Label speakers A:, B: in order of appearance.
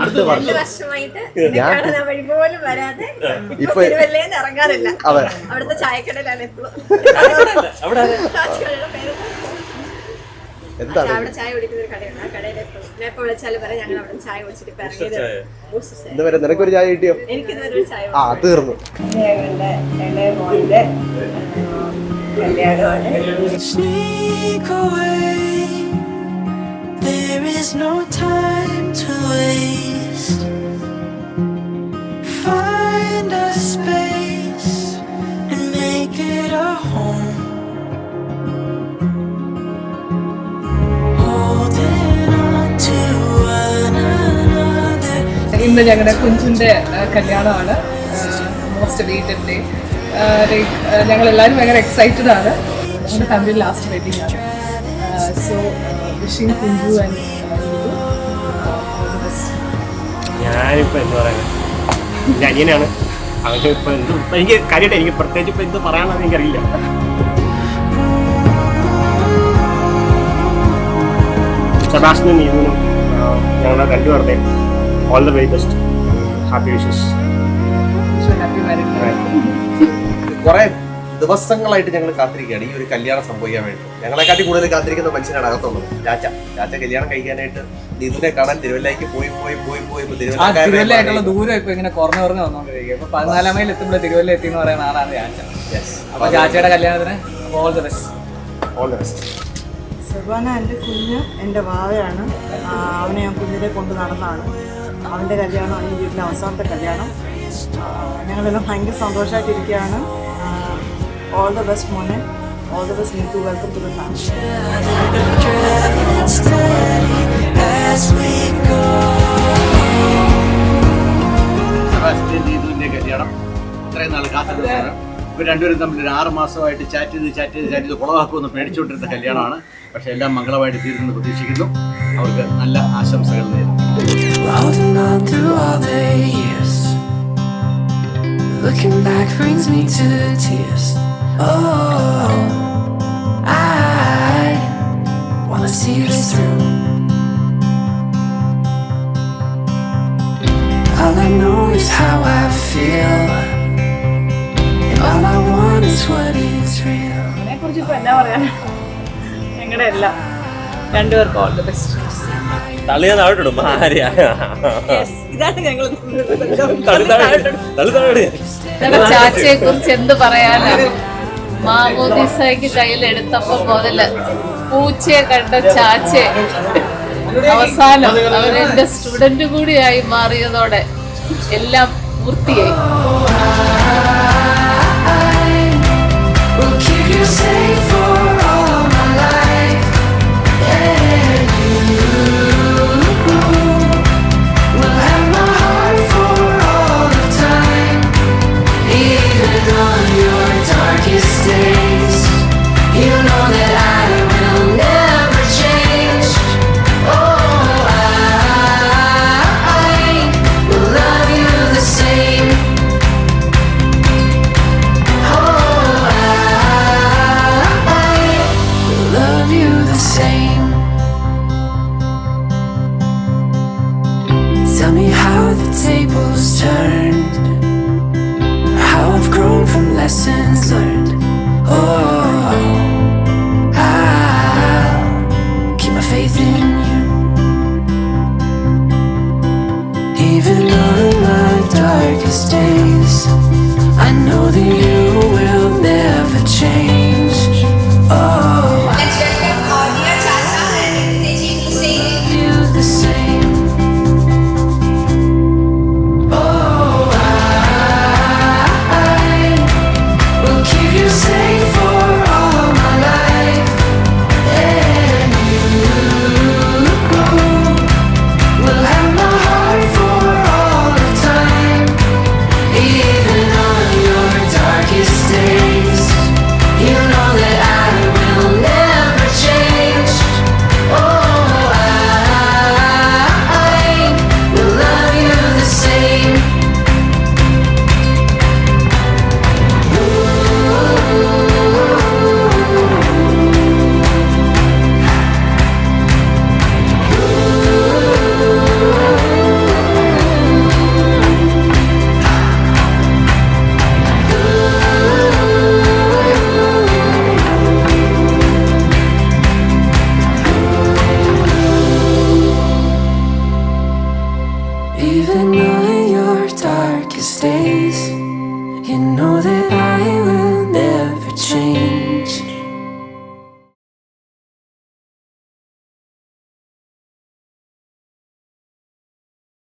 A: 2
B: വർഷമായിട്ട് വഴി പോലും വരാതെ ഇപ്പൊ തിരുവല്ലയിൽ ഇറങ്ങാറില്ല. അവിടുത്തെ ചായക്കടയിലാണ് എപ്പോഴും. അവിടെ ചായ കുടിക്കുന്ന ഒരു കടയുണ്ട്. ആ കടയിൽ എപ്പോ വിളിച്ചാലും പറയാം ഞങ്ങൾ അവിടെ ചായ കുടിച്ചിട്ട് ഇറങ്ങിയത്.
A: നിനക്കൊരു ചായ കിട്ടിയോ?
B: എനിക്കിന്നൊരു ചായ
A: തീർന്നു.
B: ഇളയ മോന്റെ കല്യാണമാണ്.
C: There is no time to waste. Find a space and make it a home. Holding on to one another.
D: ഇന്ന് ഞങ്ങളുടെ കുഞ്ചിൻ്റെ കല്യാണമാണ്. Most waited day. ഞങ്ങളെല്ലാവരും ഭയങ്കര എക്സൈറ്റഡ് ആണ്. ഞങ്ങളുടെ ഫാമിലി ലാസ്റ്റ് വെഡിങ് ആണ്. സോ വിഷിംഗ് കുഞ്ചു ആൻഡ്
E: ഞാനിപ്പോൾ എന്താ പറയുക, എൻ്റെ അനിയനാണ്. അവർക്ക് ഇപ്പോൾ എനിക്ക് കാര്യമായിട്ട് എനിക്ക് പ്രത്യേകിച്ച് ഇപ്പോൾ എന്ത് പറയാമെന്ന് എനിക്കറിയില്ല. സെബാസ്റ്റിനും നീതുനും ഞങ്ങളുടെ 2 പേരുടെയും all the very best. Happy wishes.
A: കുറെ ദിവസങ്ങളായിട്ട് ഞങ്ങൾ കാത്തിരിക്കുകയാണ് ഈ ഒരു കല്യാണം സംഭവിക്കാൻ വേണ്ടി. ഞങ്ങളെക്കാട്ടി കൂടുതൽ കാത്തിരിക്കുന്ന മനുഷ്യനാണ് അകത്തുള്ളത്. ചാച്ച കല്യാണം കഴിക്കാനായിട്ട് നീതുനെ കാണാൻ തിരുവല്ലയ്ക്ക് പോയി
D: തിരുവല്ലയായിട്ടുള്ള ദൂരം ഇപ്പൊ ഇങ്ങനെ കുറഞ്ഞു വന്നോണ്ടിരിക്കും. ഇപ്പൊ 14 മൈൽ എത്തുമ്പോൾ തിരുവല്ല എത്തി എന്ന് പറയുന്ന ആളാണ് ചാച്ച. അപ്പൊ ചാച്ചയുടെ കല്യാണത്തിന് ഓൾ ദ ബെസ്റ്റ്.
F: സുബാന എൻ്റെ കുഞ്ഞ് എൻ്റെ വാവയാണ്. അവനെ ഞാൻ കുഞ്ഞിനെ കൊണ്ട് നടന്നാണ്. അവൻ്റെ കല്യാണം ഈ വീട്ടിലെ അവസാനത്തെ കല്യാണം. ഞങ്ങളെല്ലാം ഭയങ്കര സന്തോഷമായിട്ടിരിക്കുകയാണ്. ഓൾ ദ ബെസ്റ്റ് മോനെ. All the best Neethu. Welcome to the family.
G: Sebastian നീതുവിൻ്റെ കല്യാണം ഇത്രയും നാൾ കാത്തിരുന്നതാണ്. ഇവർ രണ്ടുപേരും തമ്മിൽ ഒരു 6 മാസമായിട്ട് ചാറ്റ് ചെയ്ത് കുളവാക്കുമെന്ന് പേടിച്ചുകൊണ്ടിരുന്ന കല്യാണമാണ്. പക്ഷെ എല്ലാം മംഗളമായിട്ട് തീരുമെന്ന് പ്രതീക്ഷിക്കുന്നു. അവർക്ക് നല്ല ആശംസകൾ നേരുന്നു.
C: Looking back brings me to tears. Oh, I wanna see this through. All I know is how I feel, and all I want is what is real.
D: അതിനെക്കുറിച്ച് ഇപ്പൊ എന്നാ പറയാനാ? ഞങ്ങളുടെ എല്ലാം 2 പേർക്കും ഓൾ ദ ബെസ്റ്റ്.
H: ചാച്ചയെ കുറിച്ച് എന്ത് പറയാനാണ്? മാമോദിസയ്ക്ക് കയ്യിലെടുത്തപ്പോ മുതല് പൂച്ചയെ കണ്ട ചാച്ചെ അവസാനം അവരെന്റെ സ്റ്റുഡന്റ് കൂടിയായി മാറിയതോടെ എല്ലാം പൂർത്തിയായി.
C: Tell me how the tables turned, how I've grown from lessons learned. Oh, I'll keep my faith in you. Even on my darkest days, I know that you will never change.